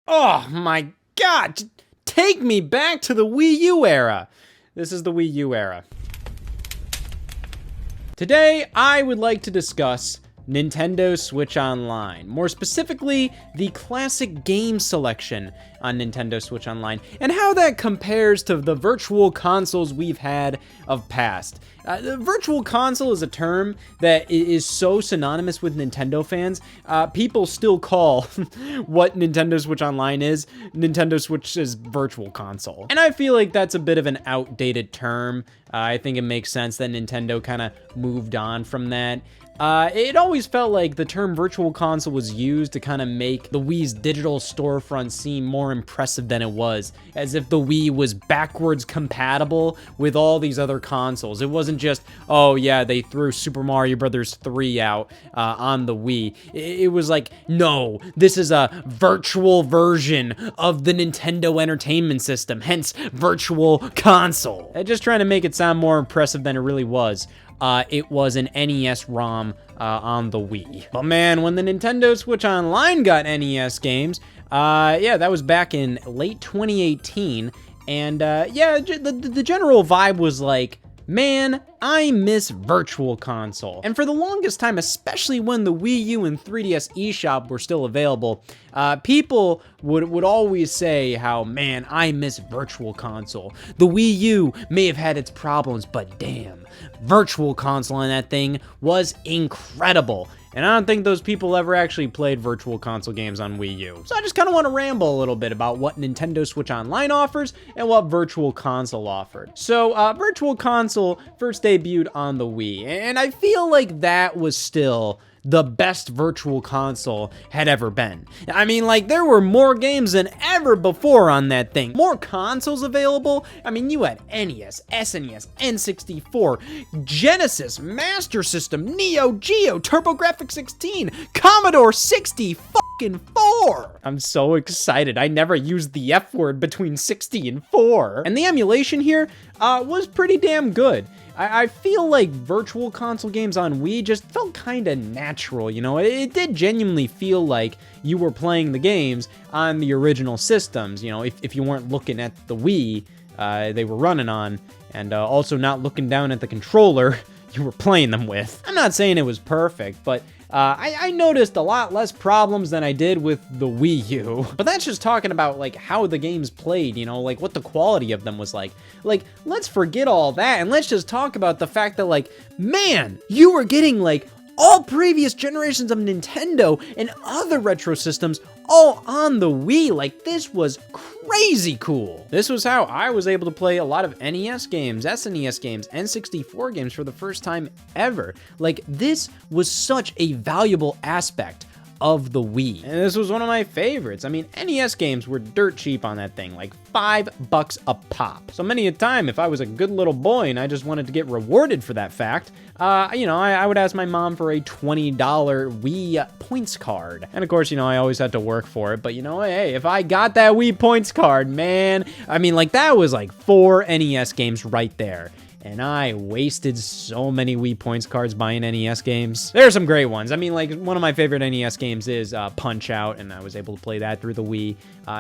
Oh my God, take me back to the Wii U era. This is the Wii U era. Today, I would like to discuss Nintendo Switch Online. More specifically, the classic game selection on Nintendo Switch Online, and how that compares to the virtual consoles we've had of past. The virtual console is a term that is so synonymous with Nintendo fans. People still call what Nintendo Switch Online is Nintendo Switch's virtual console. And I feel like that's a bit of an outdated term. I think it makes sense that Nintendo kind of moved on from that. It always felt like the term virtual console was used to kind of make the Wii's digital storefront seem more impressive than it was, as if the Wii was backwards compatible with all these other consoles. It wasn't just, oh yeah, they threw Super Mario Bros. 3 out on the Wii. It was like, no, this is a virtual version of the Nintendo Entertainment System, hence virtual console. Just trying to make it sound more impressive than it really was. It was an NES ROM on the Wii. But man, when the Nintendo Switch Online got NES games, yeah, that was back in late 2018. And yeah, the general vibe was like, man, I miss Virtual Console. And for the longest time, especially when the Wii U and 3DS eShop were still available, people would always say how, man, I miss Virtual Console. The Wii U may have had its problems, but damn, Virtual Console on that thing was incredible. And I don't think those people ever actually played Virtual Console games on Wii U. So I just kind of want to ramble a little bit about what Nintendo Switch Online offers and what Virtual Console offered. So Virtual Console first debuted on the Wii, and I feel like that was still the best Virtual Console had ever been. I mean, like, there were more games than ever before on that thing. More consoles available. I mean, you had NES, SNES, N64, Genesis, Master System, Neo Geo, TurboGrafx 16, Commodore 64. I'm so excited. I never used the F word between 60 and 4. And the emulation here was pretty damn good. I feel like Virtual Console games on Wii just felt kind of natural, you know? It did genuinely feel like you were playing the games on the original systems, you know, if you weren't looking at the Wii they were running on, and also not looking down at the controller you were playing them with. I'm not saying it was perfect, but I noticed a lot less problems than I did with the Wii U. But that's just talking about, like, how the games played, you know, like, what the quality of them was like. Like, let's forget all that, and let's just talk about the fact that, like, man, you were getting, like, all previous generations of Nintendo and other retro systems all on the Wii. Like, this was crazy cool. This was how I was able to play a lot of NES games, SNES games, N64 games for the first time ever. Like, this was such a valuable aspect of the Wii. And this was one of my favorites. I mean, NES games were dirt cheap on that thing, like $5 a pop. So many a time, if I was a good little boy and I just wanted to get rewarded for that fact, you know, I would ask my mom for a $20 Wii points card. And of course, you know, I always had to work for it, but you know, hey, if I got that Wii points card, man, I mean, like, that was like 4 NES games right there. And I wasted so many Wii points cards buying NES games. There are some great ones. I mean, like, one of my favorite NES games is Punch-Out!, and I was able to play that through the Wii.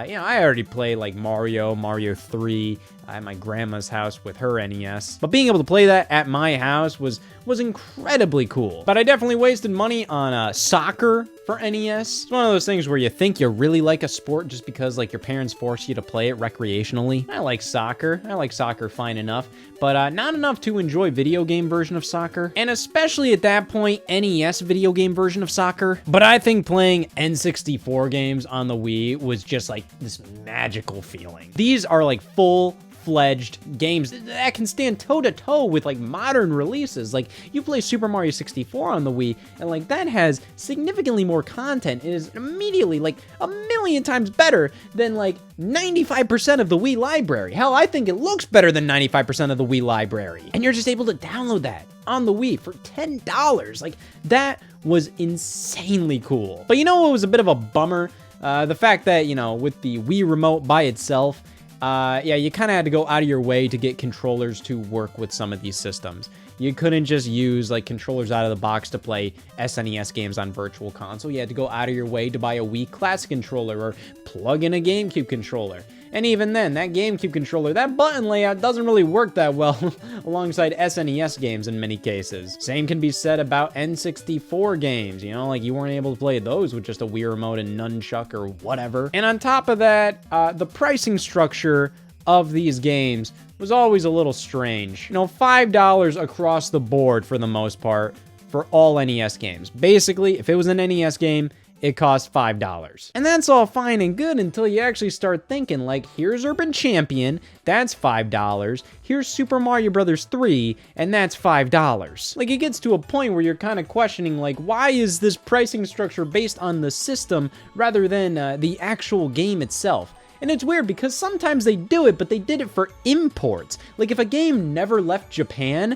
You know, I already played, like, Mario 3 at my grandma's house with her NES. But being able to play that at my house was incredibly cool. But I definitely wasted money on soccer for NES. It's one of those things where you think you really like a sport just because, like, your parents force you to play it recreationally. I like soccer. I like soccer fine enough, but not enough to enjoy video game version of soccer. And especially at that point, NES video game version of soccer. But I think playing N64 games on the Wii was just like this magical feeling. These are like full-fledged games that can stand toe-to-toe with like modern releases. Like, you play Super Mario 64 on the Wii, and like that has significantly more content. It is immediately like a million times better than like 95% of the Wii library. Hell, I think it looks better than 95% of the Wii library. And you're just able to download that on the Wii for $10. Like, that was insanely cool. But you know what was a bit of a bummer? The fact that, you know, with the Wii remote by itself, yeah, you kind of had to go out of your way to get controllers to work with some of these systems. you couldn't just use like controllers out of the box to play SNES games on Virtual Console. You had to go out of your way to buy a Wii Classic controller or plug in a GameCube controller. And even then, that GameCube controller, that button layout doesn't really work that well alongside SNES games in many cases. Same can be said about N64 games, you know, like you weren't able to play those with just a Wii remote and nunchuck or whatever. And on top of that, the pricing structure of these games was always a little strange. You know, $5 across the board for the most part for all NES games. Basically, if it was an NES game, it cost $5. And that's all fine and good until you actually start thinking, like, here's Urban Champion, that's $5. Here's Super Mario Bros. 3, and that's $5. Like, it gets to a point where you're kind of questioning, like, why is this pricing structure based on the system rather than the actual game itself? And it's weird because sometimes they do it, but they did it for imports. Like, if a game never left Japan,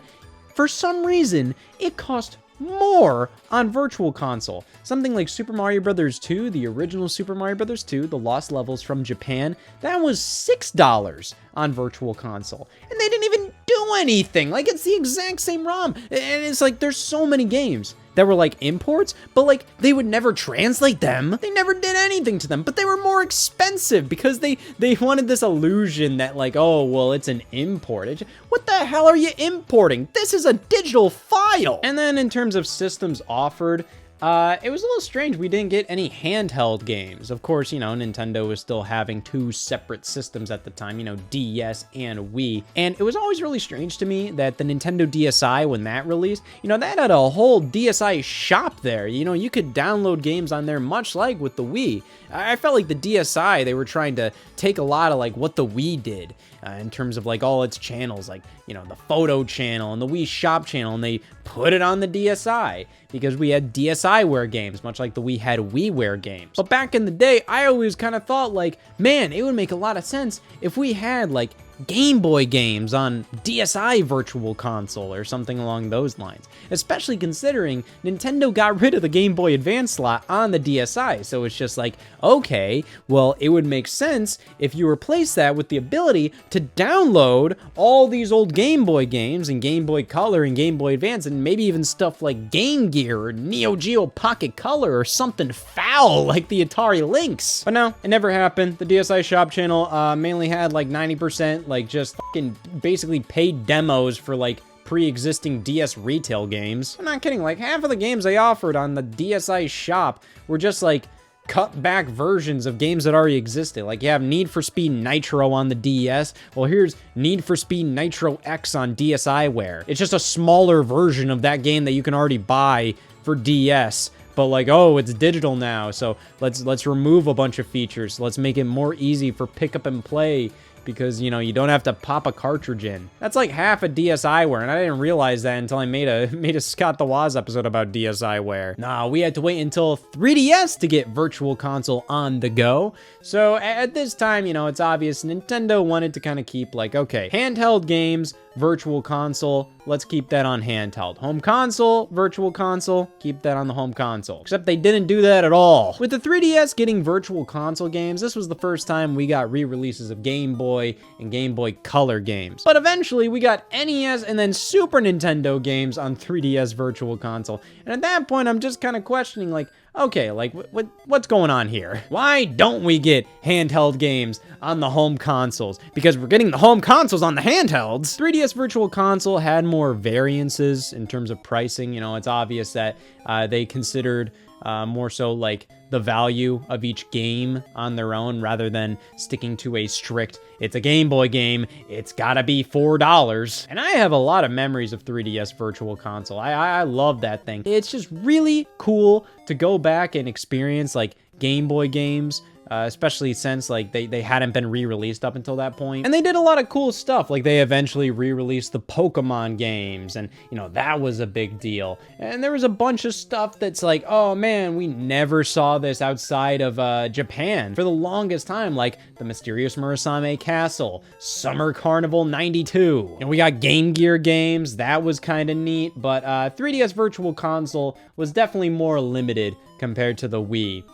for some reason, it cost more on Virtual Console. Something like Super Mario Bros. 2, the original Super Mario Bros. 2, the Lost Levels from Japan, that was $6 on Virtual Console. And they didn't even do anything. Like, it's the exact same ROM. And it's like, there's so many games that were like imports, but like they would never translate them. They never did anything to them, but they were more expensive because they wanted this illusion that like, oh, well, it's an import. What the hell are you importing? This is a digital file. And then in terms of systems offered, it was a little strange. We didn't get any handheld games. Of course, you know, Nintendo was still having two separate systems at the time, you know, DS and Wii. And it was always really strange to me that the Nintendo DSi, when that released, you know, that had a whole DSi shop there. You know, you could download games on there much like with the Wii. I felt like the DSi, they were trying to take a lot of like what the Wii did in terms of like all its channels, like, you know, the photo channel and the Wii shop channel, and they put it on the DSi because we had DSiWare games, much like the Wii had WiiWare games. But back in the day, I always kind of thought like, man, it would make a lot of sense if we had like Game Boy games on DSi Virtual Console or something along those lines, especially considering Nintendo got rid of the Game Boy Advance slot on the DSi. So it's just like, okay, well, it would make sense if you replace that with the ability to download all these old Game Boy games and Game Boy Color and Game Boy Advance, and maybe even stuff like Game Gear or Neo Geo Pocket Color or something foul like the Atari Lynx. But no, it never happened. The DSi shop channel mainly had like 90% like just fucking basically paid demos for like pre-existing DS retail games. I'm not kidding, like half of the games they offered on the DSi shop were just like cut back versions of games that already existed. Like you have Need for Speed Nitro on the DS. Well, here's Need for Speed Nitro X on DSiWare. It's just a smaller version of that game that you can already buy for DS. But like, oh, it's digital now, so let's remove a bunch of features. Let's make it more easy for pick up and play, because, you know, you don't have to pop a cartridge in. That's like half a DSiWare, and I didn't realize that until I made a Scott the Woz episode about DSiWare. Nah, we had to wait until 3DS to get Virtual Console on the go. So at this time, you know, it's obvious Nintendo wanted to kind of keep like, okay, handheld games, Virtual Console, let's keep that on handheld. Home console, Virtual Console, keep that on the home console. Except they didn't do that at all. With the 3DS getting Virtual Console games, this was the first time we got re-releases of Game Boy and Game Boy Color games. But eventually we got NES and then Super Nintendo games on 3DS Virtual Console. And at that point, I'm just kind of questioning like, okay, like what's going on here? Why don't we get handheld games on the home consoles? Because we're getting the home consoles on the handhelds. 3DS Virtual Console had more variances in terms of pricing. You know, it's obvious that they considered more so like the value of each game on their own rather than sticking to a strict, it's a Game Boy game, it's gotta be $4. And I have a lot of memories of 3DS Virtual Console. I love that thing. It's just really cool to go back and experience like Game Boy games, especially since like they hadn't been re-released up until that point. And they did a lot of cool stuff. Like they eventually re-released the Pokemon games, and you know, that was a big deal. And there was a bunch of stuff that's like, oh man, we never saw this outside of Japan for the longest time, like the Mysterious Murasame Castle, Summer Carnival 92. And we got Game Gear games, that was kind of neat, but 3DS Virtual Console was definitely more limited compared to the Wii.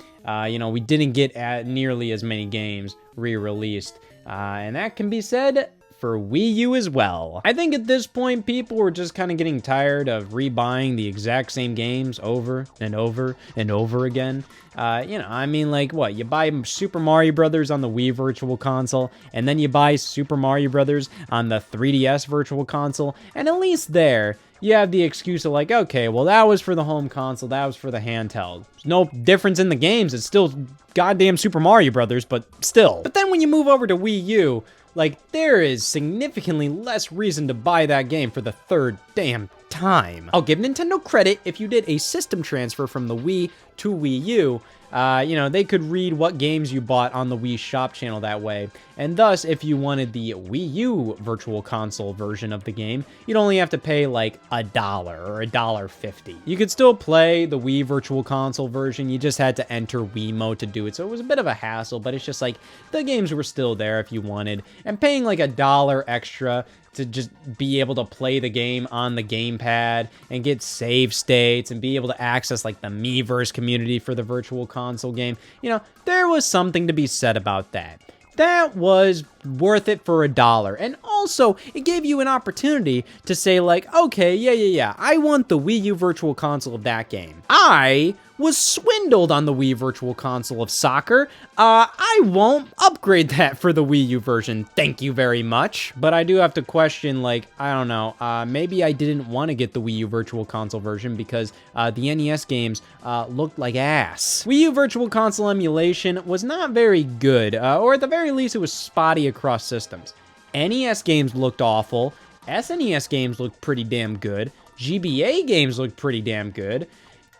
You know, we didn't get nearly as many games re-released. And that can be said for Wii U as well. I think at this point, people were just kind of getting tired of rebuying the exact same games over and over and over again. You know, I mean, like, what? You buy Super Mario Brothers on the Wii Virtual Console, and then you buy Super Mario Brothers on the 3DS Virtual Console, and at least there, you have the excuse of like, okay, well, that was for the home console, that was for the handheld. There's no difference in the games, it's still goddamn Super Mario Brothers, but still. But then when you move over to Wii U, like, there is significantly less reason to buy that game for the third damn time. I'll give Nintendo credit if you did a system transfer from the Wii to Wii U. You know, they could read what games you bought on the Wii Shop channel that way. And thus, if you wanted the Wii U Virtual Console version of the game, you'd only have to pay like $1 or $1.50. You could still play the Wii Virtual Console version, you just had to enter Wiimote to do it. So it was a bit of a hassle, but it's just like, the games were still there if you wanted. And paying like $1 extra to just be able to play the game on the gamepad and get save states and be able to access like the Miiverse community for the Virtual Console game. You know, there was something to be said about that. That was worth it for $1. And also, it gave you an opportunity to say like, okay, yeah, I want the Wii U Virtual Console of that game. I was swindled on the Wii Virtual Console of soccer. I won't upgrade that for the Wii U version. Thank you very much. But I do have to question, like, I don't know, maybe I didn't want to get the Wii U Virtual Console version because the NES games looked like ass. Wii U Virtual Console emulation was not very good, or at the very least, it was spotty across systems. NES games looked awful. SNES games looked pretty damn good. GBA games looked pretty damn good.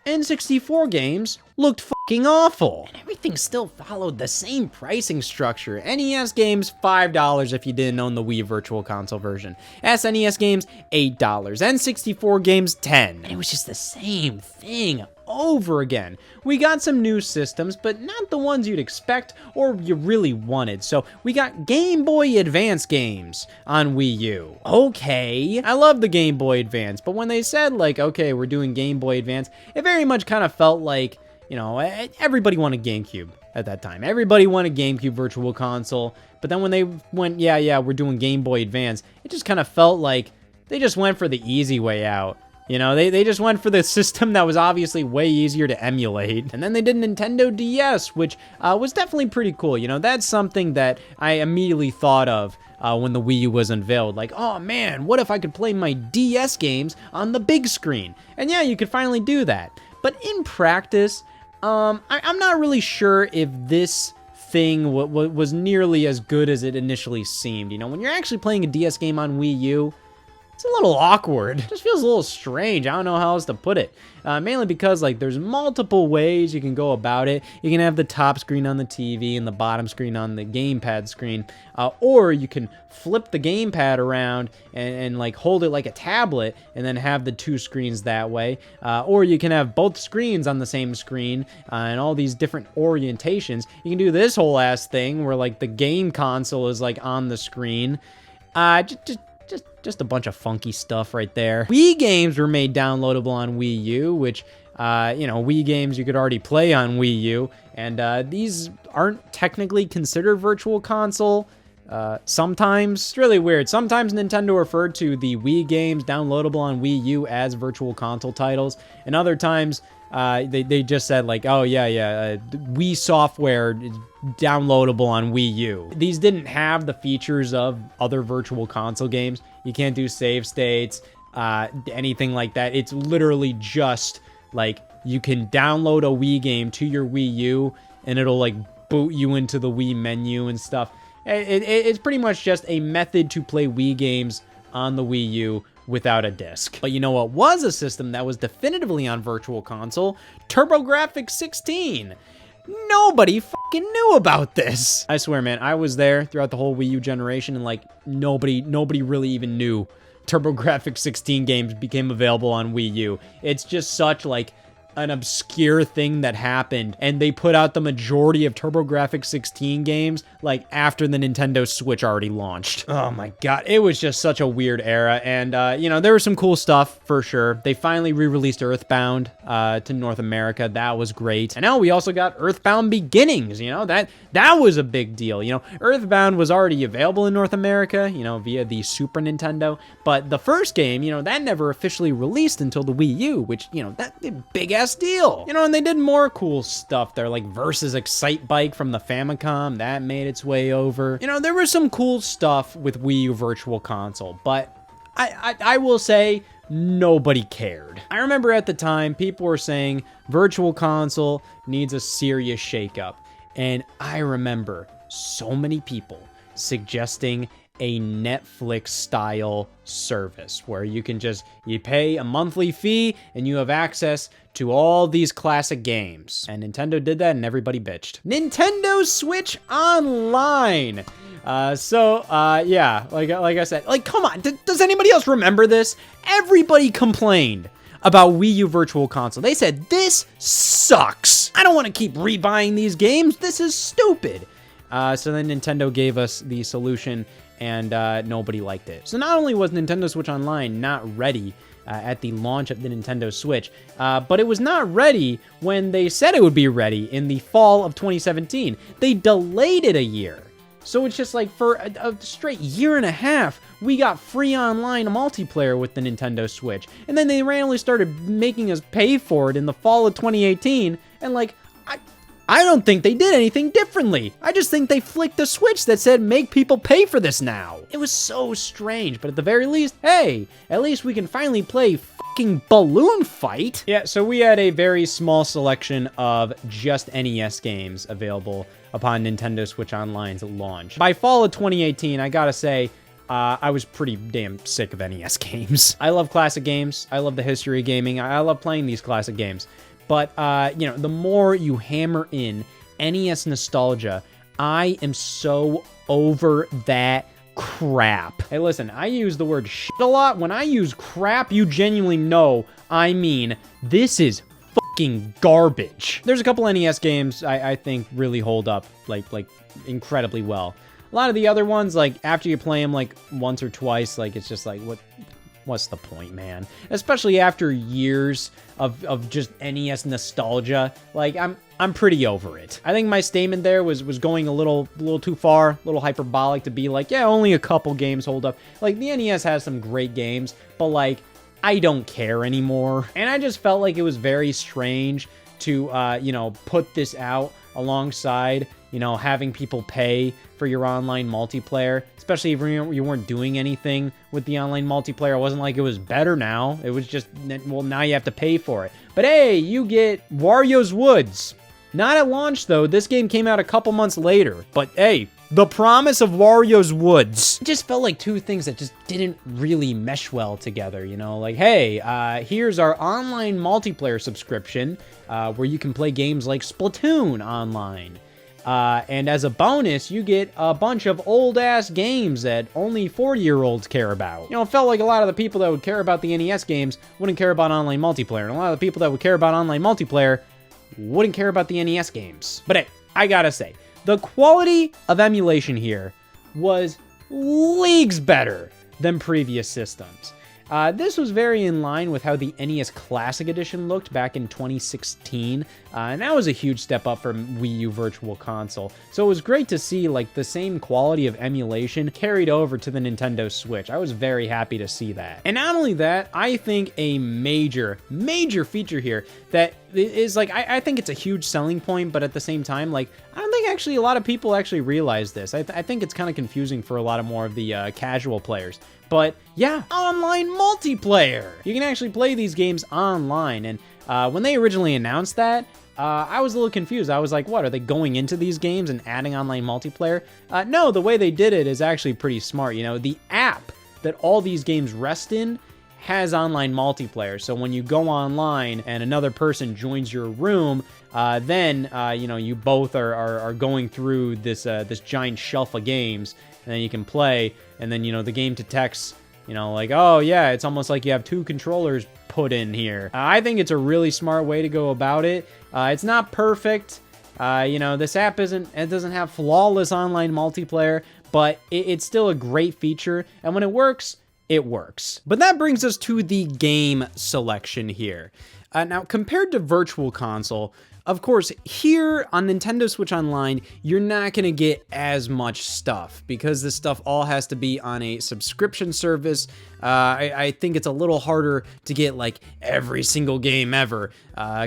N64 games looked fucking awful. And everything still followed the same pricing structure. NES games, $5 if you didn't own the Wii Virtual Console version. SNES games, $8. N64 games, $10. And it was just the same thing over again. We got some new systems, but not the ones you'd expect or you really wanted. So we got Game Boy Advance games on Wii U. Okay, I love the Game Boy Advance, but when they said like, okay, we're doing Game Boy Advance, it very much kind of felt like, you know, everybody wanted GameCube at that time. Everybody wanted GameCube Virtual Console, but then when they went, yeah, we're doing Game Boy Advance, it just kind of felt like they just went for the easy way out. You know, they just went for the system that was obviously way easier to emulate. And then they did Nintendo DS, which was definitely pretty cool. You know, that's something that I immediately thought of when the Wii U was unveiled. Like, oh man, what if I could play my DS games on the big screen? And yeah, you could finally do that. But in practice, I'm not really sure if this thing was nearly as good as it initially seemed. You know, when you're actually playing a DS game on Wii U, it's a little awkward. It just feels a little strange. I don't know how else to put it. Mainly because like there's multiple ways you can go about it. You can have the top screen on the TV and the bottom screen on the gamepad screen. Or you can flip the gamepad around and like hold it like a tablet and then have the two screens that way. Or you can have both screens on the same screen and all these different orientations. You can do this whole ass thing where like the game console is like on the screen. Just a bunch of funky stuff right there. Wii games were made downloadable on Wii U, which, you know, Wii games you could already play on Wii U, and these aren't technically considered Virtual Console. Sometimes, it's really weird. Sometimes Nintendo referred to the Wii games downloadable on Wii U as Virtual Console titles, and other times, they just said like, oh yeah, Wii software is downloadable on Wii U. These didn't have the features of other Virtual Console games. You can't do save states, anything like that. It's literally just like you can download a Wii game to your Wii U and it'll like boot you into the Wii menu and stuff. It's pretty much just a method to play Wii games on the Wii U without a disc. But you know what was a system that was definitively on Virtual Console? TurboGrafx-16. Nobody fucking knew about this. I swear, man, I was there throughout the whole Wii U generation and like nobody really even knew TurboGrafx-16 games became available on Wii U. It's just such like an obscure thing that happened, and they put out the majority of TurboGrafx-16 games like after the Nintendo Switch already launched. Oh my god, it was just such a weird era, and you know, there was some cool stuff for sure. They finally re-released Earthbound to North America. That was great. And now we also got Earthbound Beginnings, you know, that was a big deal. You know, Earthbound was already available in North America, you know, via the Super Nintendo, but the first game, you know, that never officially released until the Wii U, which, you know, that's a big ass deal. You know, and they did more cool stuff there, like Versus Excite Bike from the Famicom, that made its way over. You know, there was some cool stuff with Wii U Virtual Console, but I will say, nobody cared. I remember at the time, people were saying Virtual Console needs a serious shakeup. And I remember so many people suggesting a Netflix-style service where you pay a monthly fee and you have access to all these classic games. And Nintendo did that and everybody bitched. Nintendo Switch Online. Yeah, like I said, like, come on, does anybody else remember this? Everybody complained about Wii U Virtual Console. They said, this sucks. I don't want to keep rebuying these games. This is stupid. So then Nintendo gave us the solution, and nobody liked it. So not only was Nintendo Switch Online not ready at the launch of the Nintendo Switch, but it was not ready when they said it would be ready in the fall of 2017. They delayed it a year. So it's just like for a straight year and a half, we got free online multiplayer with the Nintendo Switch. And then they randomly started making us pay for it in the fall of 2018. And like, I don't think they did anything differently. I just think they flicked a switch that said, make people pay for this now. It was so strange, but at the very least, hey, at least we can finally play fucking Balloon Fight. Yeah, so we had a very small selection of just NES games available upon Nintendo Switch Online's launch. By fall of 2018, I gotta say, I was pretty damn sick of NES games. I love classic games. I love the history of gaming. I love playing these classic games. But, you know, the more you hammer in NES nostalgia, I am so over that crap. Hey, listen, I use the word shit a lot. When I use crap, you genuinely know I mean this is fucking garbage. There's a couple NES games I think really hold up, like incredibly well. A lot of the other ones, like, after you play them, like, once or twice, like, it's just like, what's the point, man? Especially after years of just NES nostalgia. Like, I'm pretty over it. I think my statement there was going a little too far, a little hyperbolic to be like, yeah, only a couple games hold up. Like, the NES has some great games, but like, I don't care anymore. And I just felt like it was very strange to, you know, put this out alongside, you know, having people pay for your online multiplayer, especially if you weren't doing anything with the online multiplayer. It wasn't like it was better now. It was just, well, now you have to pay for it. But hey, you get Wario's Woods. Not at launch, though. This game came out a couple months later. But hey, the promise of Wario's Woods. It just felt like two things that just didn't really mesh well together, you know? Like, hey, here's our online multiplayer subscription, where you can play games like Splatoon online. And as a bonus, you get a bunch of old-ass games that only 40-year-olds care about. You know, it felt like a lot of the people that would care about the NES games wouldn't care about online multiplayer. And a lot of the people that would care about online multiplayer wouldn't care about the NES games. But hey, I gotta say, the quality of emulation here was leagues better than previous systems. This was very in line with how the NES Classic Edition looked back in 2016, and that was a huge step up from Wii U Virtual Console. So it was great to see like the same quality of emulation carried over to the Nintendo Switch. I was very happy to see that. And not only that, I think a major feature here that is like, I think it's a huge selling point, but at the same time, like, I don't think actually a lot of people actually realize this. I think it's kind of confusing for a lot of more of the casual players. But yeah, online multiplayer. You can actually play these games online. And when they originally announced that, I was a little confused. I was like, what, are they going into these games and adding online multiplayer? No, the way they did it is actually pretty smart. You know, the app that all these games rest in has online multiplayer. So when you go online and another person joins your room, then you know, you both are going through this giant shelf of games, and then you can play, and then, you know, the game detects You know, like, oh yeah, it's almost like you have two controllers put in here. I think it's a really smart way to go about it. It's not perfect. You know, this app doesn't have flawless online multiplayer, but it's still a great feature. And when it works, it works. But that brings us to the game selection here. Now, compared to Virtual Console, of course, here on Nintendo Switch Online, you're not going to get as much stuff because this stuff all has to be on a subscription service. I think it's a little harder to get like every single game ever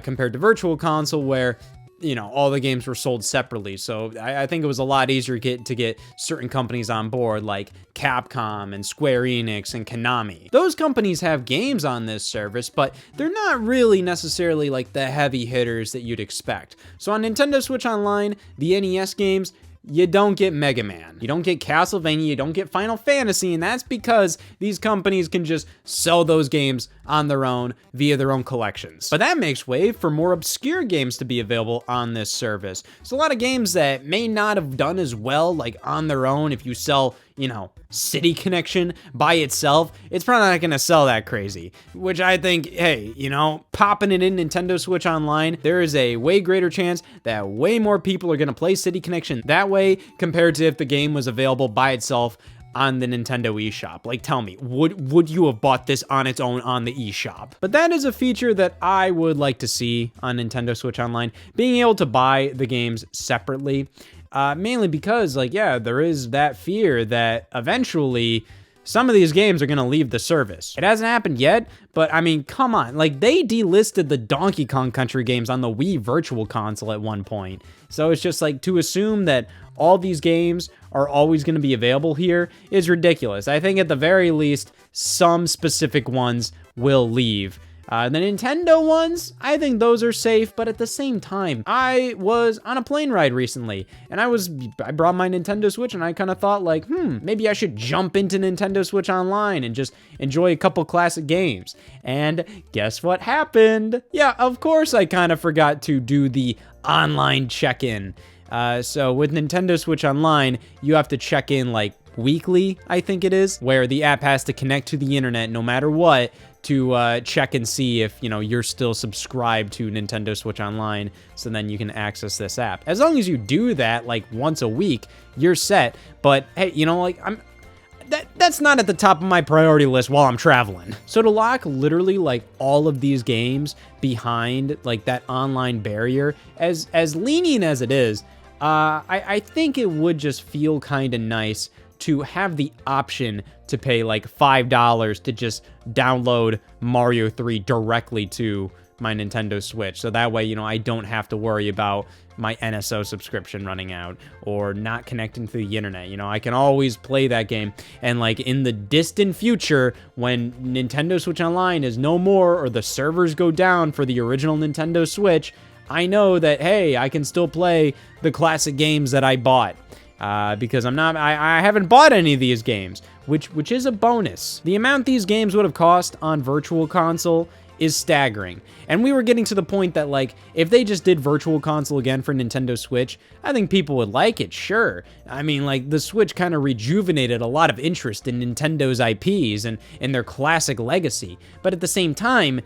compared to Virtual Console, where you know, all the games were sold separately. So I think it was a lot easier to get certain companies on board, like Capcom and Square Enix and Konami. Those companies have games on this service, but they're not really necessarily like the heavy hitters that you'd expect. So on Nintendo Switch Online, the NES games, you don't get Mega Man, you don't get Castlevania, you don't get Final Fantasy, and that's because these companies can just sell those games on their own via their own collections. But that makes way for more obscure games to be available on this service. So a lot of games that may not have done as well like on their own, if you sell, you know, City Connection by itself, it's probably not gonna sell that crazy, which I think, hey, you know, popping it in Nintendo Switch Online, there is a way greater chance that way more people are gonna play City Connection that way compared to if the game was available by itself on the Nintendo eShop. Like, tell me, would you have bought this on its own on the eShop? But that is a feature that I would like to see on Nintendo Switch Online, being able to buy the games separately. Mainly because, like, yeah, there is that fear that eventually some of these games are going to leave the service. It hasn't happened yet, but I mean, come on. Like, they delisted the Donkey Kong Country games on the Wii Virtual Console at one point. So it's just like, to assume that all these games are always going to be available here is ridiculous. I think at the very least, some specific ones will leave. The Nintendo ones, I think those are safe, but at the same time, I was on a plane ride recently, and I brought my Nintendo Switch, and I kind of thought like, maybe I should jump into Nintendo Switch Online and just enjoy a couple classic games. And guess what happened? Yeah, of course I kind of forgot to do the online check-in. So with Nintendo Switch Online, you have to check in like weekly, I think it is, where the app has to connect to the internet no matter what to check and see if, you know, you're still subscribed to Nintendo Switch Online, so then you can access this app. As long as you do that like once a week, you're set. But hey, you know, like that's not at the top of my priority list while I'm traveling. So to lock literally like all of these games behind like that online barrier, as lenient as it is, I think it would just feel kind of nice to have the option to pay like $5 to just download Mario 3 directly to my Nintendo Switch. So that way, you know, I don't have to worry about my NSO subscription running out or not connecting to the internet. You know, I can always play that game. And like in the distant future, when Nintendo Switch Online is no more or the servers go down for the original Nintendo Switch, I know that, hey, I can still play the classic games that I bought. Because I haven't bought any of these games, which is a bonus. The amount these games would have cost on Virtual Console is staggering. And we were getting to the point that, like, if they just did Virtual Console again for Nintendo Switch, I think people would like it, sure. I mean, like, the Switch kind of rejuvenated a lot of interest in Nintendo's IPs and their classic legacy. But at the same time,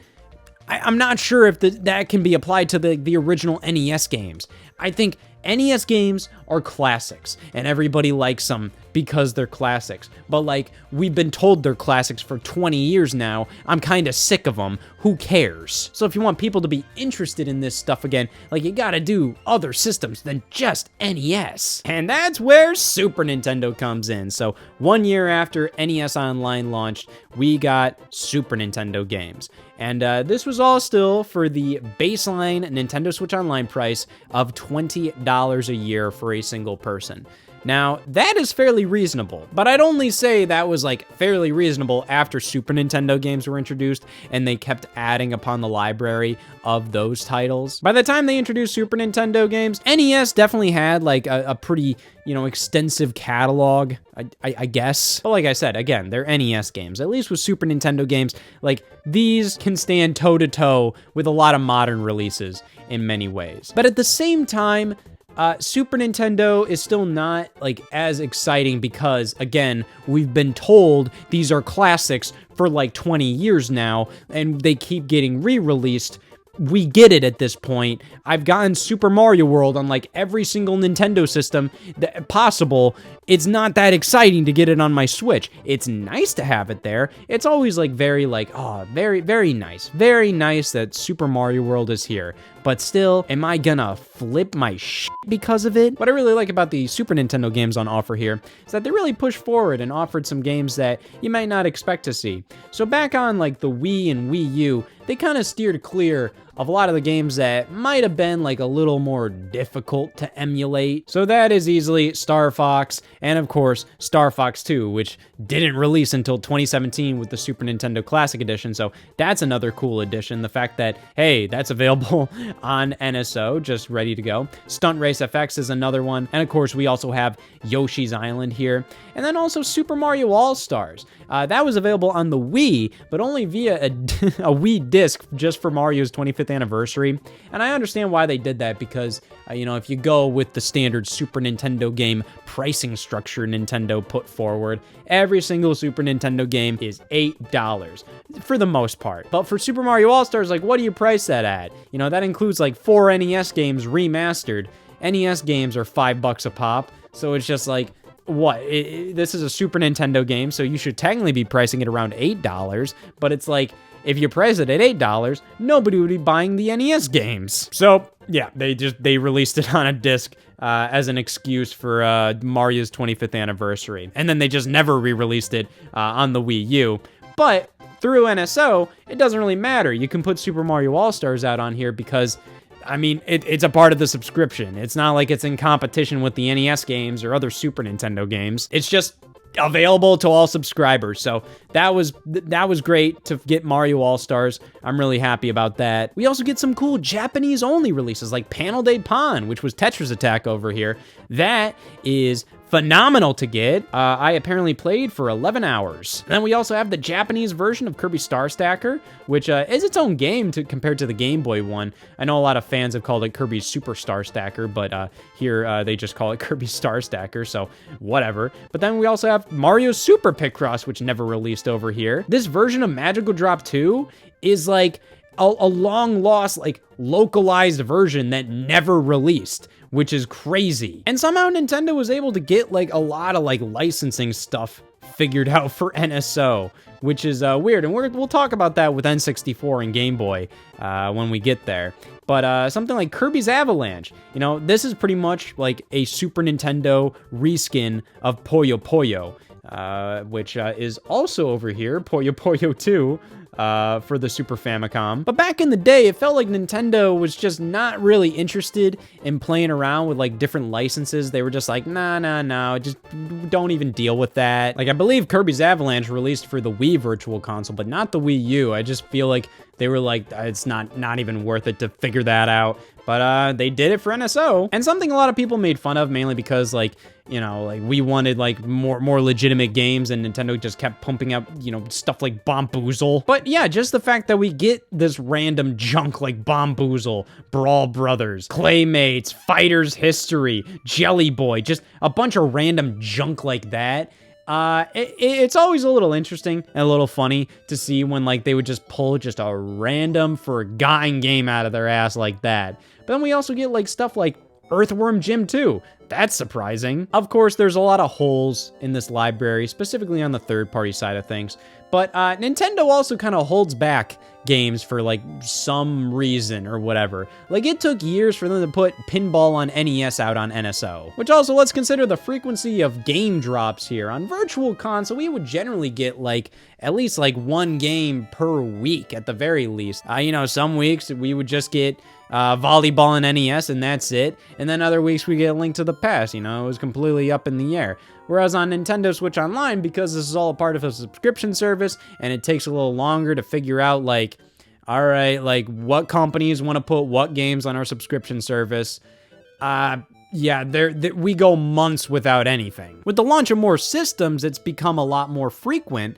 I'm not sure if that can be applied to the original NES games. I think NES games are classics, and everybody likes them because they're classics. But like, we've been told they're classics for 20 years now. I'm kind of sick of them. Who cares? So if you want people to be interested in this stuff again, like, you gotta do other systems than just NES. And that's where Super Nintendo comes in. So 1 year after NES Online launched, we got Super Nintendo games. And this was all still for the baseline Nintendo Switch Online price of $20 a year for a single person. Now, that is fairly reasonable, but I'd only say that was like fairly reasonable after Super Nintendo games were introduced and they kept adding upon the library of those titles. By the time they introduced Super Nintendo games, NES definitely had like a pretty, you know, extensive catalog, I guess. But like I said, again, they're NES games. At least with Super Nintendo games, like, these can stand toe to toe with a lot of modern releases in many ways. But at the same time, Super Nintendo is still not like as exciting because, again, we've been told these are classics for like 20 years now, and they keep getting re-released. We get it at this point. I've gotten Super Mario World on like every single Nintendo system possible. It's not that exciting to get it on my Switch. It's nice to have it there. It's always like very like, oh, very, very nice. Very nice that Super Mario World is here. But still, am I gonna flip my shit because of it? What I really like about the Super Nintendo games on offer here is that they really pushed forward and offered some games that you might not expect to see. So back on like the Wii and Wii U, they kind of steered clear of a lot of the games that might have been like a little more difficult to emulate. So that is easily Star Fox, and of course Star Fox 2, which didn't release until 2017 with the Super Nintendo Classic Edition. So that's another cool addition. The fact that, hey, that's available on NSO, just ready to go. Stunt Race FX is another one. And of course, we also have Yoshi's Island here. And then also Super Mario All-Stars. That was available on the Wii, but only via a Wii disc just for Mario's 25th anniversary. And I understand why they did that because, you know, if you go with the standard Super Nintendo game pricing structure Nintendo put forward, every single Super Nintendo game is $8 for the most part. But for Super Mario All-Stars, like, what do you price that at? You know, that includes like 4 NES games remastered. NES games are $5 a pop, so it's just like, what? This is a Super Nintendo game, so you should technically be pricing it around $8, but it's like, if you price it at $8, nobody would be buying the NES games. So yeah, they released it on a disc as an excuse for Mario's 25th anniversary, and then they just never re-released it on the Wii U. But through NSO, it doesn't really matter. You can put Super Mario All-Stars out on here because, I mean, it's a part of the subscription. It's not like it's in competition with the NES games or other Super Nintendo games. It's just available to all subscribers. So that was great to get Mario All-Stars. I'm really happy about that. We also get some cool Japanese-only releases like Panel de Pon, which was Tetris Attack over here. That is phenomenal to get. I apparently played for 11 hours. Then we also have the Japanese version of Kirby Star Stacker, which is its own game compared to the Game Boy one. I know a lot of fans have called it Kirby Super Star Stacker, but here they just call it Kirby Star Stacker, so whatever. But then we also have Mario Super Picross, which never released over here. This version of Magical Drop 2 is like a long-lost, like, localized version that never released, which is crazy. And somehow Nintendo was able to get like a lot of like licensing stuff figured out for NSO, which is weird. And we'll talk about that with N64 and Game Boy when we get there. But something like Kirby's Avalanche, you know, this is pretty much like a Super Nintendo reskin of Puyo Puyo, which is also over here, Puyo Puyo 2. For the Super Famicom. But back in the day, it felt like Nintendo was just not really interested in playing around with like different licenses. They were just like, nah, just don't even deal with that. Like, I believe Kirby's Avalanche released for the Wii Virtual Console, but not the Wii U. I just feel like they were like, it's not even worth it to figure that out. But they did it for NSO. And something a lot of people made fun of, mainly because, like, you know, like, we wanted like more legitimate games, and Nintendo just kept pumping out, you know, stuff like Bomboozle. But yeah, just the fact that we get this random junk like Bomboozle, Brawl Brothers, Claymates, Fighters History, Jelly Boy, just a bunch of random junk like that. It's always a little interesting and a little funny to see when like they would just pull just a random forgotten game out of their ass like that. But then we also get like stuff like Earthworm Jim 2. That's surprising. Of course, there's a lot of holes in this library, specifically on the third-party side of things. But Nintendo also kind of holds back games for like some reason or whatever. Like, it took years for them to put Pinball on NES out on NSO. Which also, let's consider the frequency of game drops here. On Virtual Console, we would generally get like at least like one game per week at the very least. You know, some weeks we would just get volleyball on NES and that's it. And then other weeks we get a Link to the Past, you know, it was completely up in the air. Whereas on Nintendo Switch Online, because this is all a part of a subscription service and it takes a little longer to figure out like, all right, like what companies want to put what games on our subscription service, yeah, we go months without anything. With the launch of more systems, it's become a lot more frequent,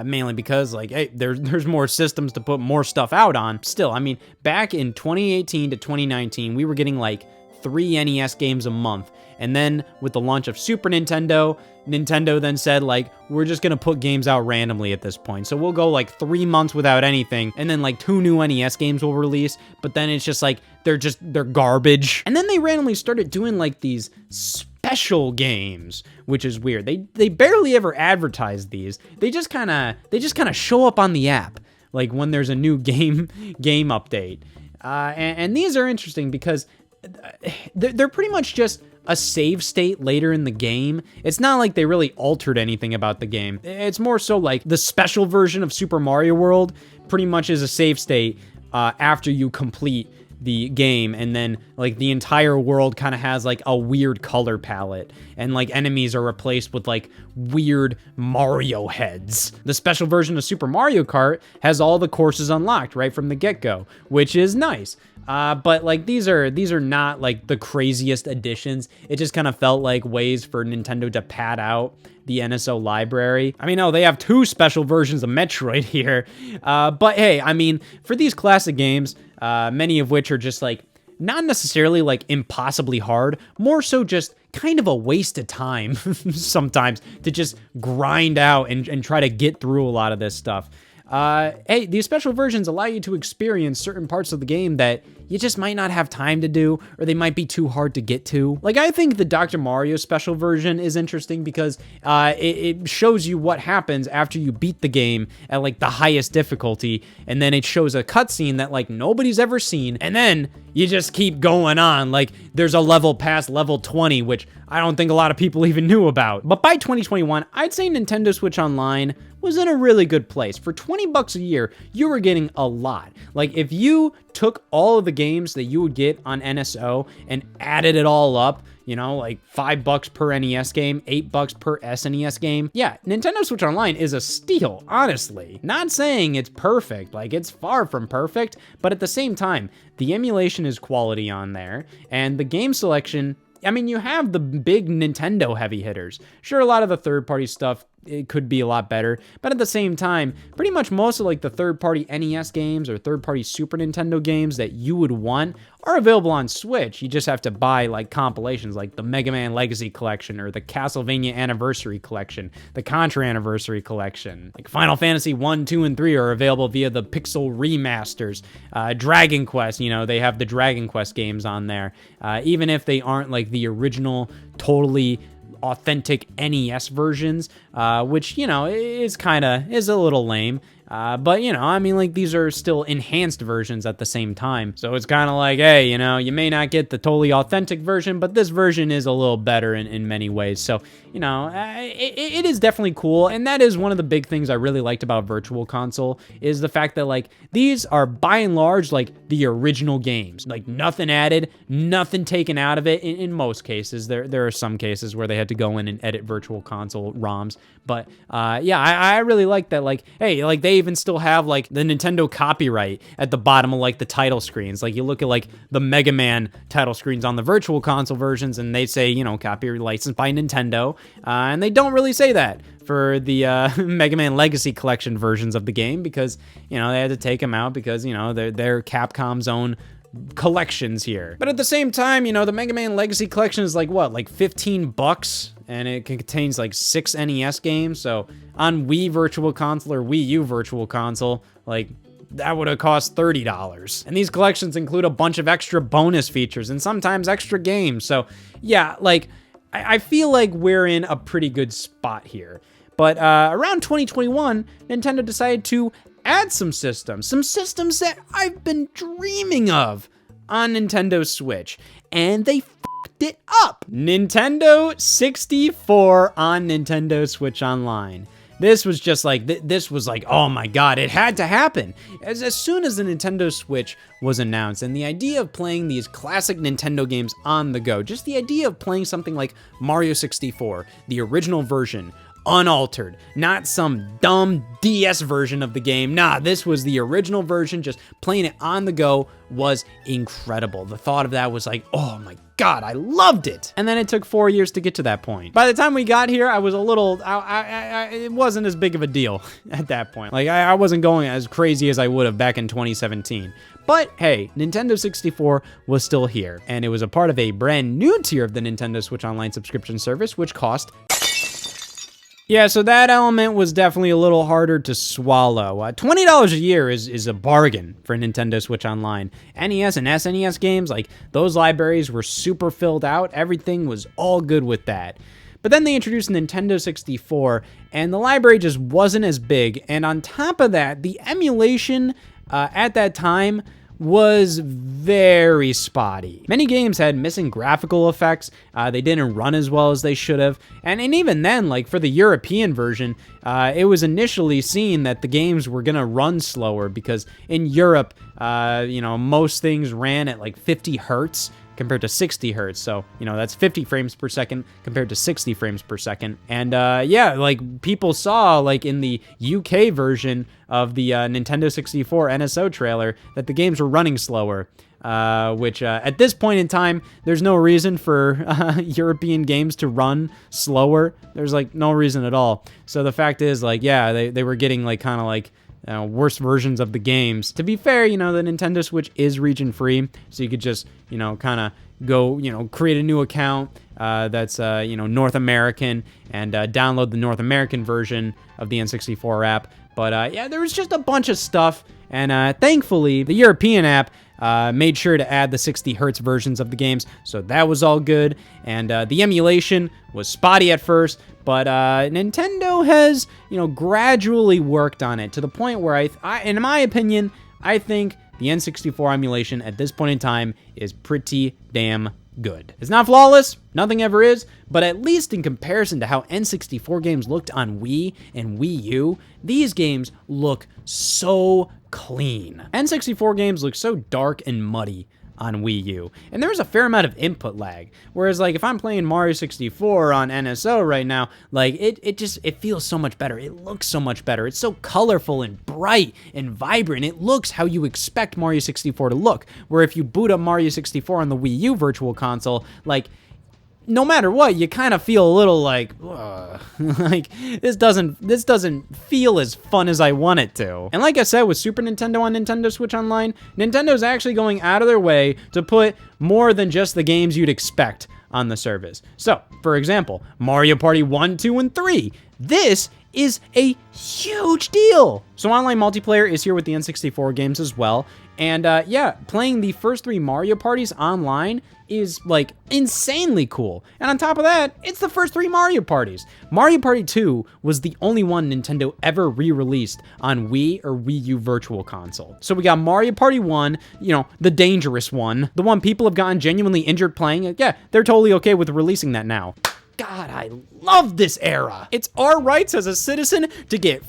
mainly because, like, hey, there's more systems to put more stuff out on. Still, I mean, back in 2018 to 2019, we were getting, like, 3 NES games a month. And then with the launch of Super Nintendo, Nintendo then said, like, we're just gonna put games out randomly at this point. So we'll go like 3 months without anything, and then like 2 new NES games will release, but then it's just like, they're garbage. And then they randomly started doing like these special games, which is weird. They barely ever advertise these. They just kind of show up on the app, like when there's a new game update. And these are interesting because they're pretty much just a save state later in the game. It's not like they really altered anything about the game. It's more so like the special version of Super Mario World pretty much is a save state after you complete the game, and then like the entire world kind of has like a weird color palette, and like enemies are replaced with like weird Mario heads. The special version of Super Mario Kart has all the courses unlocked right from the get-go, which is nice. But like these are not like the craziest additions. It just kind of felt like ways for Nintendo to pad out the NSO library. I mean, no, they have 2 special versions of Metroid here. But hey, I mean, for these classic games, many of which are just like not necessarily like impossibly hard, more so just kind of a waste of time sometimes to just grind out and try to get through a lot of this stuff. Hey, these special versions allow you to experience certain parts of the game that you just might not have time to do, or they might be too hard to get to. Like, I think the Dr. Mario special version is interesting because it shows you what happens after you beat the game at like the highest difficulty, and then it shows a cutscene that like nobody's ever seen, and then you just keep going on. Like, there's a level past level 20, which I don't think a lot of people even knew about. But by 2021, I'd say Nintendo Switch Online was in a really good place. For $20 a year, you were getting a lot. Like, if you took all of the games that you would get on NSO and added it all up, you know, like $5 per NES game, $8 per SNES game. Yeah, Nintendo Switch Online is a steal, honestly. Not saying it's perfect, like it's far from perfect, but at the same time, the emulation is quality on there, and the game selection, I mean, you have the big Nintendo heavy hitters. Sure, a lot of the third-party stuff, it could be a lot better, but at the same time, pretty much most of like the third-party NES games or third-party Super Nintendo games that you would want are available on Switch. You just have to buy like compilations like the Mega Man Legacy Collection or the Castlevania Anniversary Collection, the Contra Anniversary Collection. Like Final Fantasy 1, 2, and 3 are available via the Pixel remasters. Dragon Quest, you know, they have the Dragon Quest games on there. Even if they aren't like the original, totally authentic NES versions, which, you know, is a little lame. But, you know, I mean, like, these are still enhanced versions at the same time. So it's kind of like, hey, you know, you may not get the totally authentic version, but this version is a little better in many ways. So, you know, it is definitely cool. And that is one of the big things I really liked about Virtual Console is the fact that, like, these are by and large, like, the original games. Like, nothing added, nothing taken out of it in most cases. There are some cases where they had to go in and edit Virtual Console ROMs. But, yeah, I really like that, like, hey, like, they even still have like the Nintendo copyright at the bottom of like the title screens. Like you look at like the Mega Man title screens on the Virtual Console versions and they say, you know, copyright licensed by Nintendo. And they don't really say that for the Mega Man Legacy Collection versions of the game because, you know, they had to take them out because, you know, they're Capcom's own collections here. But at the same time, you know, the Mega Man Legacy Collection is like what, like $15? And it contains like 6 NES games. So on Wii Virtual Console or Wii U Virtual Console, like that would have cost $30. And these collections include a bunch of extra bonus features and sometimes extra games. So yeah, like I feel like we're in a pretty good spot here. But around 2021, Nintendo decided to add some systems that I've been dreaming of on Nintendo Switch. And they fucked it up. Nintendo 64 on Nintendo Switch Online. This was just like, this was like, oh my God, it had to happen. As soon as the Nintendo Switch was announced and the idea of playing these classic Nintendo games on the go, just the idea of playing something like Mario 64, the original version unaltered, not some dumb DS version of the game. Nah, this was the original version. Just playing it on the go was incredible. The thought of that was like, oh my God, I loved it. And then it took 4 years to get to that point. By the time we got here, I was a little, it wasn't as big of a deal at that point. Like I wasn't going as crazy as I would have back in 2017. But hey, Nintendo 64 was still here, and it was a part of a brand new tier of the Nintendo Switch Online subscription service, which cost... Yeah, so that element was definitely a little harder to swallow. $20 a year is a bargain for Nintendo Switch Online. NES and SNES games, like those libraries were super filled out. Everything was all good with that. But then they introduced Nintendo 64, and the library just wasn't as big. And on top of that, the emulation at that time was very spotty. Many games had missing graphical effects. They didn't run as well as they should have. And even then, like for the European version, it was initially seen that the games were gonna run slower because in Europe, most things ran at like 50 hertz compared to 60 hertz. So, that's 50 frames per second compared to 60 frames per second. And yeah, like people saw like in the UK version of the Nintendo 64 NSO trailer that the games were running slower. Which at this point in time, there's no reason for European games to run slower. There's like no reason at all. So the fact is like, yeah, they were getting like kind of like worse versions of the games. To be fair, the Nintendo Switch is region free, so you could just, kind of go, create a new account that's, North American and download the North American version of the N64 app. But yeah, there was just a bunch of stuff, and thankfully, the European app made sure to add the 60 hertz versions of the games, so that was all good. And the emulation was spotty at first, but Nintendo has, gradually worked on it to the point where in my opinion, I think the N64 emulation at this point in time is pretty damn good. It's not flawless, nothing ever is, but at least in comparison to how N64 games looked on Wii and Wii U, these games look so clean. N64 games look so dark and muddy on Wii U, and there's a fair amount of input lag. Whereas like if I'm playing Mario 64 on NSO right now, like it feels so much better. It looks so much better. It's so colorful and bright and vibrant. It looks how you expect Mario 64 to look. Where if you boot up Mario 64 on the Wii U Virtual Console, like no matter what, you kind of feel a little like, like this doesn't feel as fun as I want it to. And like I said, with Super Nintendo on Nintendo Switch Online, Nintendo's actually going out of their way to put more than just the games you'd expect on the service. So, for example, Mario Party 1, 2, and 3. This is a huge deal. So online multiplayer is here with the N64 games as well. And yeah, playing the first 3 Mario parties online is like insanely cool. And on top of that, it's the first 3 Mario parties. Mario Party 2 was the only one Nintendo ever re-released on Wii or Wii U Virtual Console. So we got Mario Party 1, the dangerous one, the one people have gotten genuinely injured playing. Yeah, they're totally okay with releasing that now. God, I love this era. It's our rights as a citizen to get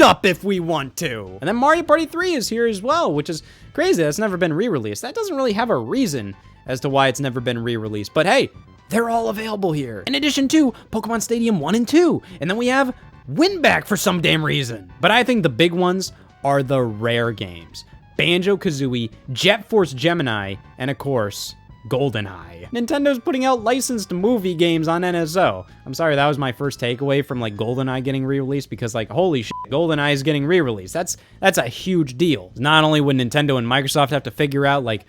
up if we want to. And then Mario Party 3 is here as well, which is crazy. That's never been re-released. That doesn't really have a reason as to why it's never been re-released. But hey, they're all available here. In addition to Pokemon Stadium 1 and 2. And then we have Winback for some damn reason. But I think the big ones are the rare games. Banjo-Kazooie, Jet Force Gemini, and of course, GoldenEye. Nintendo's putting out licensed movie games on NSO. I'm sorry, that was my first takeaway from like GoldenEye getting re-released, because like, holy shit, GoldenEye is getting re-released. That's a huge deal. Not only would Nintendo and Microsoft have to figure out like,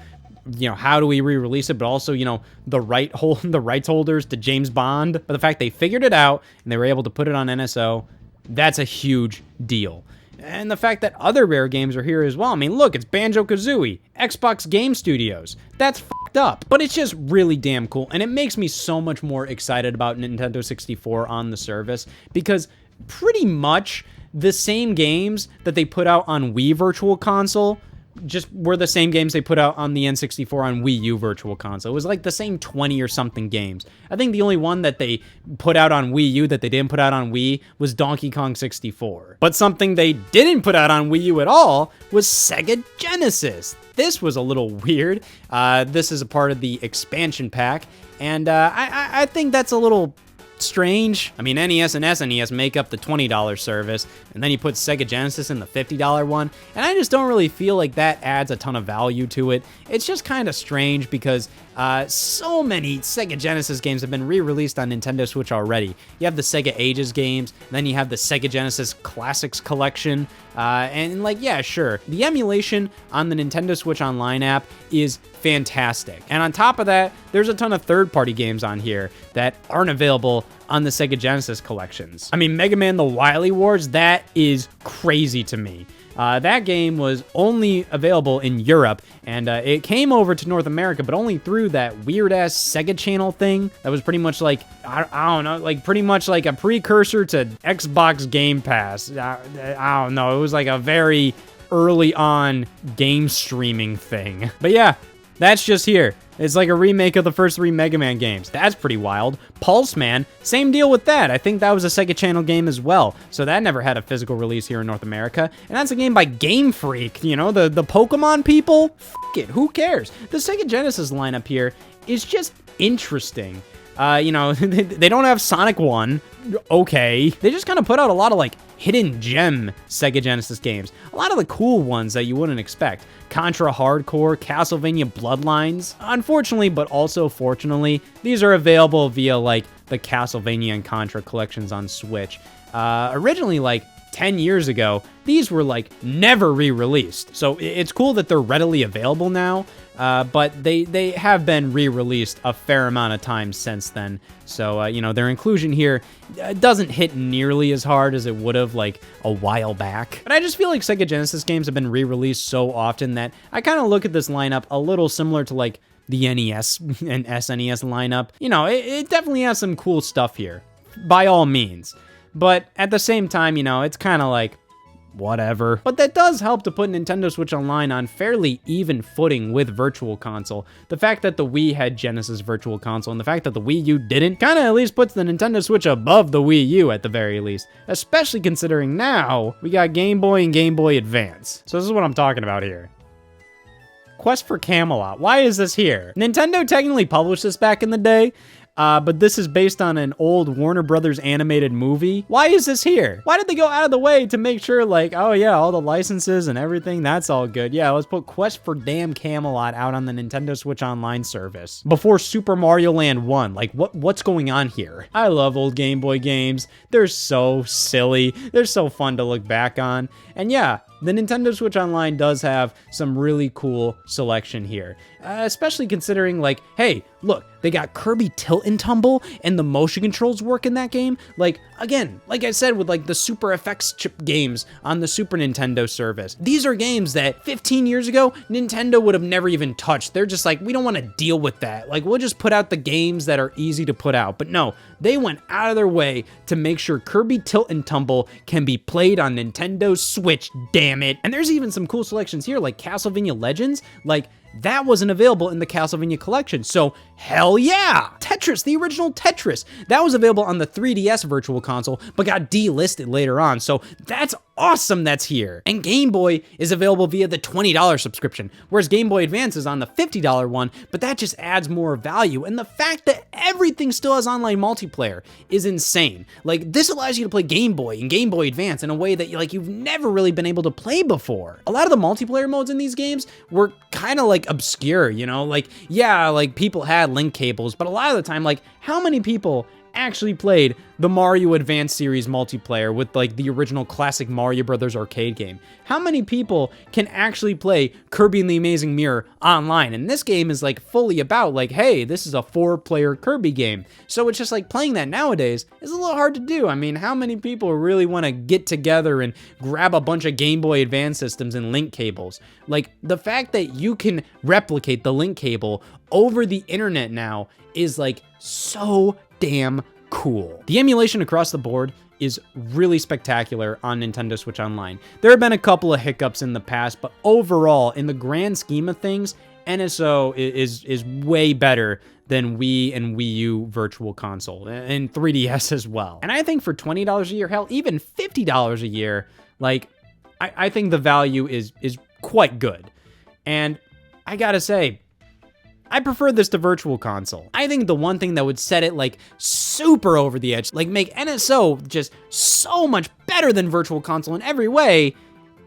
how do we re-release it, but also, the rights holders to James Bond. But the fact they figured it out and they were able to put it on NSO, that's a huge deal. And the fact that other rare games are here as well. I mean, look, it's Banjo-Kazooie, Xbox Game Studios. That's f***ed up. But it's just really damn cool, and it makes me so much more excited about Nintendo 64 on the service, because pretty much the same games that they put out on Wii Virtual Console just were the same games they put out on the N64 on Wii U Virtual Console. It was like the same 20 or something games. I think the only one that they put out on Wii U that they didn't put out on Wii was Donkey Kong 64. But something they didn't put out on Wii U at all was Sega Genesis. This was a little weird. This is a part of the expansion pack, and I think that's a little strange. I mean, NES and SNES make up the $20 service, and then you put Sega Genesis in the $50 one, and I just don't really feel like that adds a ton of value to it. It's just kind of strange because so many Sega Genesis games have been re-released on Nintendo Switch already. You have the Sega Ages games, then you have the Sega Genesis Classics Collection, and like, yeah, sure. The emulation on the Nintendo Switch Online app is fantastic. And on top of that, there's a ton of third-party games on here that aren't available on the Sega Genesis collections. I mean, Mega Man The Wily Wars, that is crazy to me. That game was only available in Europe, and it came over to North America, but only through that weird-ass Sega Channel thing that was pretty much like, I don't know, like pretty much like a precursor to Xbox Game Pass. I don't know, it was like a very early on game streaming thing. But yeah, that's just here. It's like a remake of the first 3 Mega Man games. That's pretty wild. Pulse Man, same deal with that. I think that was a Sega Channel game as well. So that never had a physical release here in North America. And that's a game by Game Freak, you know, the Pokemon people? F it, who cares? The Sega Genesis lineup here is just interesting. You know, they don't have Sonic 1. Okay. They just kind of put out a lot of, like, hidden gem Sega Genesis games. A lot of the cool ones that you wouldn't expect. Contra Hardcore, Castlevania Bloodlines. Unfortunately, but also fortunately, these are available via, like, the Castlevania and Contra collections on Switch. Originally, like, 10 years ago, these were, like, never re-released. So it's cool that they're readily available now. But they have been re-released a fair amount of times since then. So, you know, their inclusion here doesn't hit nearly as hard as it would have, like, a while back. But I just feel like Sega Genesis games have been re-released so often that I kind of look at this lineup a little similar to, like, the NES and SNES lineup. You know, it definitely has some cool stuff here, by all means. But at the same time, you know, it's kind of like, whatever. But that does help to put Nintendo Switch Online on fairly even footing with Virtual Console. The fact that the Wii had Genesis Virtual Console and the fact that the Wii U didn't kind of at least puts the Nintendo Switch above the Wii U at the very least. Especially considering now we got Game Boy and Game Boy Advance. So this is what I'm talking about here. Quest for Camelot. Why is this here? Nintendo technically published this back in the day, but this is based on an old Warner Brothers animated movie. Why is this here? Why did they go out of the way to make sure, like, oh yeah, all the licenses and everything, that's all good. Yeah, let's put Quest for Damn Camelot out on the Nintendo Switch Online service before Super Mario Land 1. Like, what's going on here? I love old Game Boy games. They're so silly. They're so fun to look back on. And yeah, the Nintendo Switch Online does have some really cool selection here, especially considering, like, hey, look, they got Kirby Tilt and Tumble and the motion controls work in that game. Like, again, like I said with, like, the Super FX chip games on the Super Nintendo service. These are games that 15 years ago, Nintendo would have never even touched. They're just like, we don't want to deal with that. Like, we'll just put out the games that are easy to put out. But no, they went out of their way to make sure Kirby Tilt and Tumble can be played on Nintendo Switch, damn it. And there's even some cool selections here, like Castlevania Legends. Like, that wasn't available in the Castlevania collection, so hell yeah! Tetris, the original Tetris, that was available on the 3DS Virtual Console, but got delisted later on, so that's awesome that's here. And Game Boy is available via the $20 subscription, whereas Game Boy Advance is on the $50 one, but that just adds more value, and the fact that everything still has online multiplayer is insane. Like, this allows you to play Game Boy and Game Boy Advance in a way that, like, you've never really been able to play before. A lot of the multiplayer modes in these games were kind of, like, obscure, you know? Like, yeah, like, people had link cables, but a lot of the time, like, how many people actually played the Mario Advance series multiplayer with, like, the original classic Mario Brothers arcade game? How many people can actually play Kirby and the Amazing Mirror online? And this game is, like, fully about, like, hey, this is a 4-player Kirby game. So it's just like playing that nowadays is a little hard to do. I mean, how many people really want to get together and grab a bunch of Game Boy Advance systems and link cables? Like, the fact that you can replicate the link cable over the internet now is, like, so damn cool. The emulation across the board is really spectacular on Nintendo Switch Online. There have been a couple of hiccups in the past, but overall, in the grand scheme of things, NSO is way better than Wii and Wii U Virtual Console, and 3DS as well. And I think for $20 a year, hell, even $50 a year, like, I think the value is quite good. And I gotta say, I prefer this to Virtual Console. I think the one thing that would set it like super over the edge, like make NSO just so much better than Virtual Console in every way,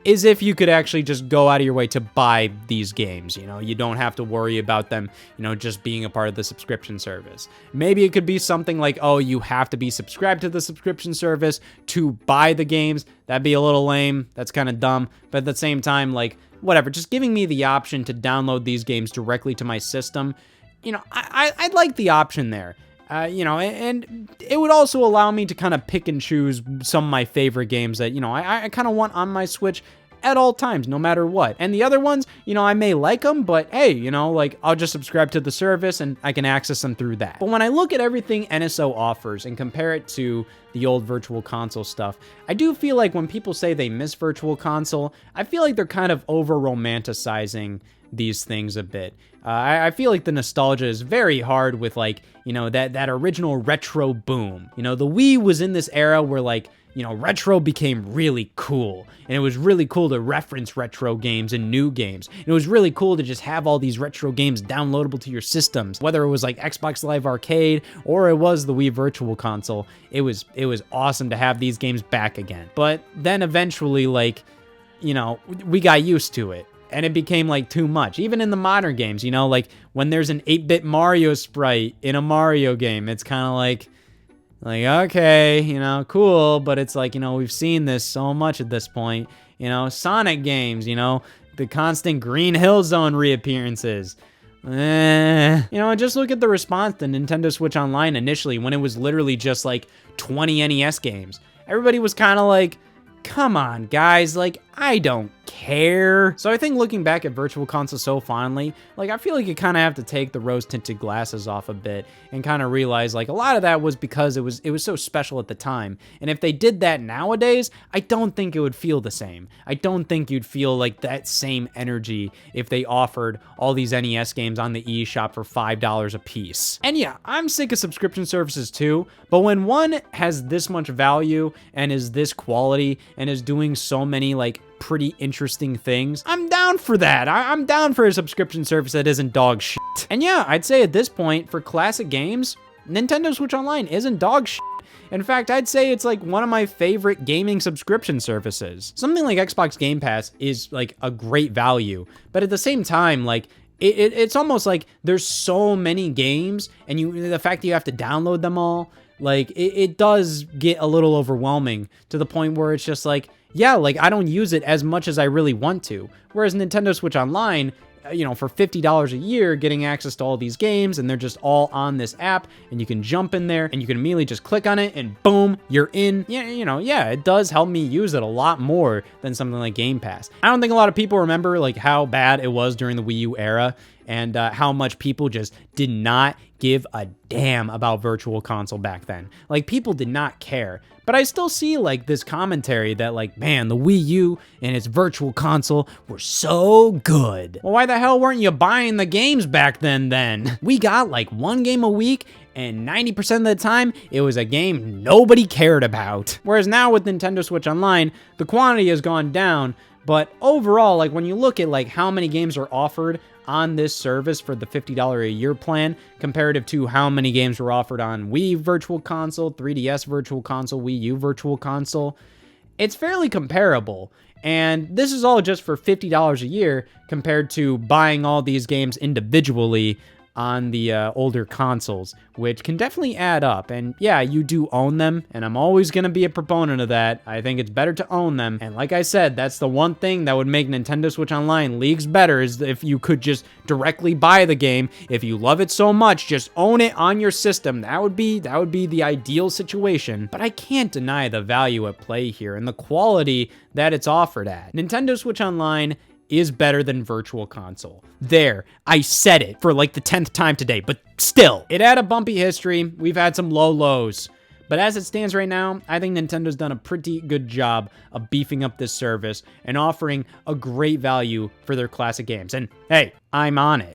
is if you could actually just go out of your way to buy these games. You know, you don't have to worry about them, you know, just being a part of the subscription service. Maybe it could be something like, oh, you have to be subscribed to the subscription service to buy the games. That'd be a little lame. That's kind of dumb. But at the same time, like, whatever, just giving me the option to download these games directly to my system, you know, I'd like the option there. You know, and it would also allow me to kind of pick and choose some of my favorite games that, you know, I kind of want on my Switch at all times, no matter what. And the other ones, you know, I may like them, but hey, you know, like, I'll just subscribe to the service and I can access them through that. But when I look at everything NSO offers and compare it to the old Virtual Console stuff, I do feel like when people say they miss Virtual Console, I feel like they're kind of over-romanticizing these things a bit. I feel like the nostalgia is very hard with, like, you know, that original retro boom. You know, the Wii was in this era where, like, you know, retro became really cool, and it was really cool to reference retro games and new games. And it was really cool to just have all these retro games downloadable to your systems, whether it was like Xbox Live Arcade or it was the Wii Virtual Console. It was awesome to have these games back again. But then eventually, like, you know, we got used to it. And it became, like, too much. Even in the modern games, you know, like, when there's an 8-bit Mario sprite in a Mario game, it's kind of like, okay, you know, cool, but it's like, you know, we've seen this so much at this point. You know, Sonic games, you know, the constant Green Hill Zone reappearances. You know, just look at the response to Nintendo Switch Online initially, when it was literally just, like, 20 NES games. Everybody was kind of like, come on, guys, like, I don't care. So I think looking back at Virtual Console so fondly, like, I feel like you kind of have to take the rose-tinted glasses off a bit and kind of realize, like, a lot of that was because it was so special at the time. And if they did that nowadays, I don't think it would feel the same. I don't think you'd feel like that same energy if they offered all these NES games on the eShop for $5 a piece. And yeah, I'm sick of subscription services too, but when one has this much value and is this quality and is doing so many, like, pretty interesting things, I'm down for that. I'm down for a subscription service that isn't dog shit. And yeah, I'd say at this point, for classic games, Nintendo Switch Online isn't dog shit. In fact, I'd say it's like one of my favorite gaming subscription services. Something like Xbox Game Pass is like a great value, but at the same time, like, it's almost like there's so many games, and the fact that you have to download them all, like, it does get a little overwhelming to the point where it's just like, yeah, like, I don't use it as much as I really want to. Whereas Nintendo Switch Online, you know, for $50 a year, getting access to all these games, and they're just all on this app, and you can jump in there, and you can immediately just click on it, and boom, you're in. Yeah, you know, yeah, it does help me use it a lot more than something like Game Pass. I don't think a lot of people remember, like, how bad it was during the Wii U era, and how much people just did not give a damn about Virtual Console back then. Like, people did not care. But I still see, like, this commentary that, like, man, the Wii U and its Virtual Console were so good. Well, why the hell weren't you buying the games back then? We got, like, one game a week, and 90% of the time, it was a game nobody cared about. Whereas now with Nintendo Switch Online, the quantity has gone down, but overall, like, when you look at, like, how many games are offered on this service for the $50 a year plan, comparative to how many games were offered on Wii Virtual Console, 3DS Virtual Console, Wii U Virtual Console, it's fairly comparable. And this is all just for $50 a year compared to buying all these games individually on the older consoles, which can definitely add up. And yeah, you do own them, and I'm always going to be a proponent of that. I think it's better to own them. And like I said, that's the one thing that would make Nintendo Switch Online leagues better, is if you could just directly buy the game. If you love it so much, just own it on your system. That would be the ideal situation. But I can't deny the value at play here and the quality that it's offered at. Nintendo Switch Online is better than Virtual Console. There, I said it for like the 10th time today, but still. It had a bumpy history. We've had some low lows. But as it stands right now, I think Nintendo's done a pretty good job of beefing up this service and offering a great value for their classic games. And hey, I'm on it.